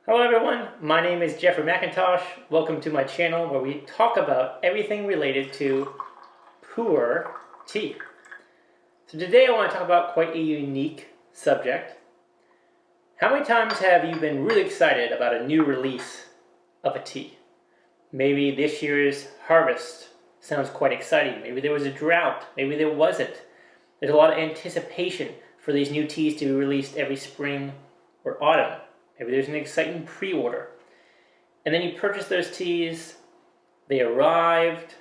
Hello everyone, my name is Jeffrey McIntosh. Welcome to my channel where we talk about everything related to Pu-erh tea. So today I want to talk about quite a unique subject. How many times have you been really excited about a new release of a tea? Maybe this year's harvest sounds quite exciting. Maybe there was a drought. Maybe there wasn't. There's a lot of anticipation for these new teas to be released every spring or autumn. Maybe there's an exciting pre-order. And then you purchase those teas, they arrived,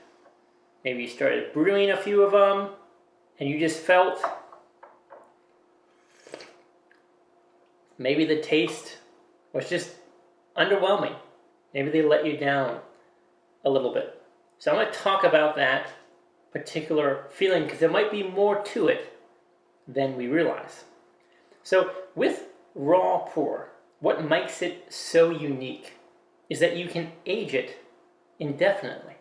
maybe you started brewing a few of them, and you just felt maybe the taste was just underwhelming. Maybe they let you down a little bit. So I'm going to talk about that particular feeling because there might be more to it than we realize. So with raw Pu-erh, what makes it so unique is that you can age it indefinitely,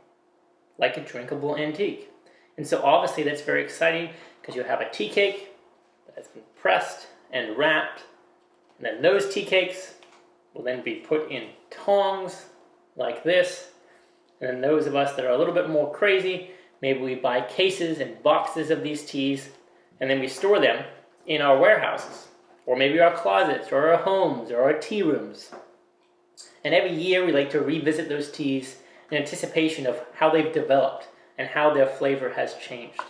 like a drinkable antique. And so obviously that's very exciting because you'll have a tea cake that's been pressed and wrapped, and then those tea cakes will then be put in tongs like this. And then those of us that are a little bit more crazy, maybe we buy cases and boxes of these teas, and then we store them in our warehouses, or maybe our closets, or our homes, or our tea rooms. And every year we like to revisit those teas in anticipation of how they've developed and how their flavor has changed.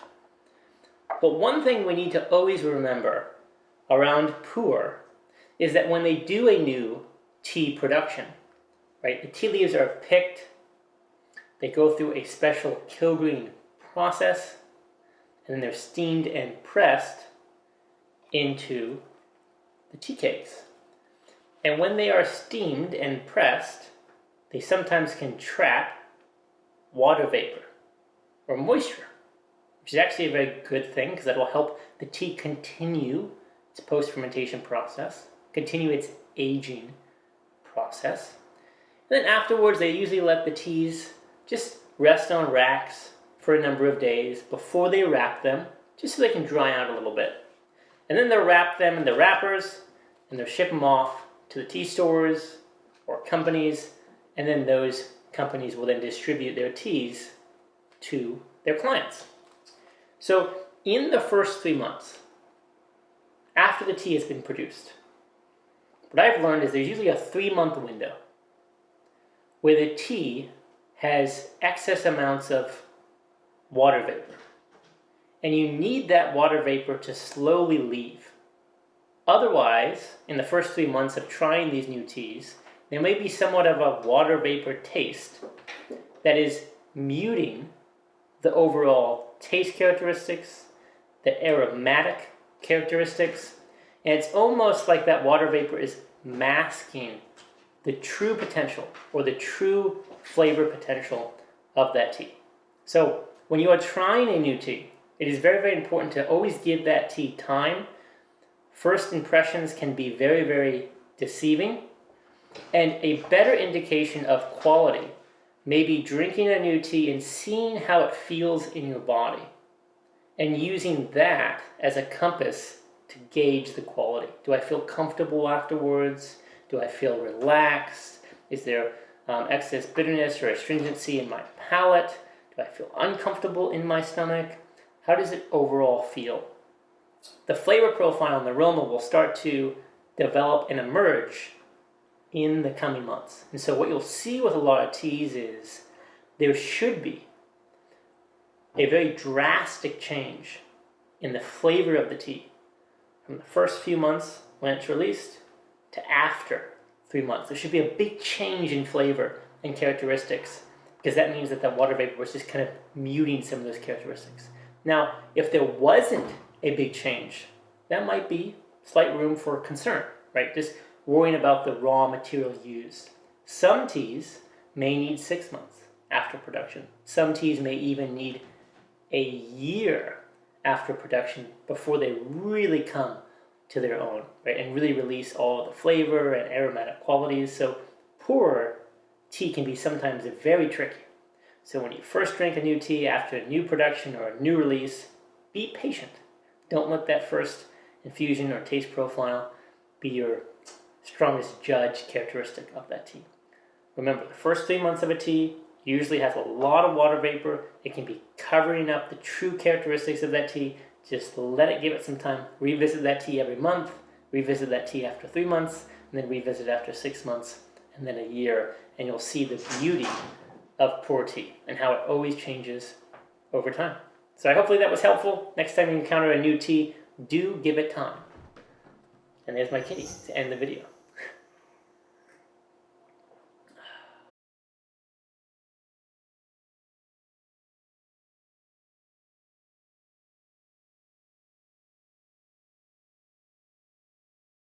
But one thing we need to always remember around Pu-erh is that when they do a new tea production, right, the tea leaves are picked, they go through a special kilgreen process, and then they're steamed and pressed into the tea cakes. And when they are steamed and pressed, they sometimes can trap water vapor or moisture, which is actually a very good thing because that will help the tea continue its post-fermentation process, continue its aging process. And then afterwards, they usually let the teas just rest on racks for a number of days before they wrap them, just so they can dry out a little bit. And then they'll wrap them in the wrappers, and they'll ship them off to the tea stores or companies, and then those companies will then distribute their teas to their clients. So in the first 3 months, after the tea has been produced, what I've learned is there's usually a 3-month window where the tea has excess amounts of water vapor. And you need that water vapor to slowly leave. Otherwise, in the first 3 months of trying these new teas, there may be somewhat of a water vapor taste that is muting the overall taste characteristics, the aromatic characteristics, and it's almost like that water vapor is masking the true potential or the true flavor potential of that tea. So when you are trying a new tea, it is very, very important to always give that tea time. First impressions can be very, very deceiving. And a better indication of quality may be drinking a new tea and seeing how it feels in your body, and using that as a compass to gauge the quality. Do I feel comfortable afterwards? Do I feel relaxed? Is there excess bitterness or astringency in my palate? Do I feel uncomfortable in my stomach? How does it overall feel? The flavor profile and the aroma will start to develop and emerge in the coming months. And so what you'll see with a lot of teas is there should be a very drastic change in the flavor of the tea from the first few months when it's released to after 3 months. There should be a big change in flavor and characteristics because that means that the water vapor was just kind of muting some of those characteristics. Now, if there wasn't a big change, that might be slight room for concern, right? Just worrying about the raw material used. Some teas may need 6 months after production. Some teas may even need a year after production before they really come to their own, right? And really release all the flavor and aromatic qualities. So Pu-erh tea can be sometimes very tricky. So when you first drink a new tea after a new production or a new release, be patient. Don't let that first infusion or taste profile be your strongest judge characteristic of that tea. Remember, the first 3 months of a tea usually has a lot of water vapor. It can be covering up the true characteristics of that tea. Just let it give it some time. Revisit that tea every month. Revisit that tea after 3 months, and then revisit after 6 months, and then a year, and you'll see the beauty of Pu-erh tea and how it always changes over time. So hopefully that was helpful. Next time you encounter a new tea, do give it time. And there's my kitty to end the video.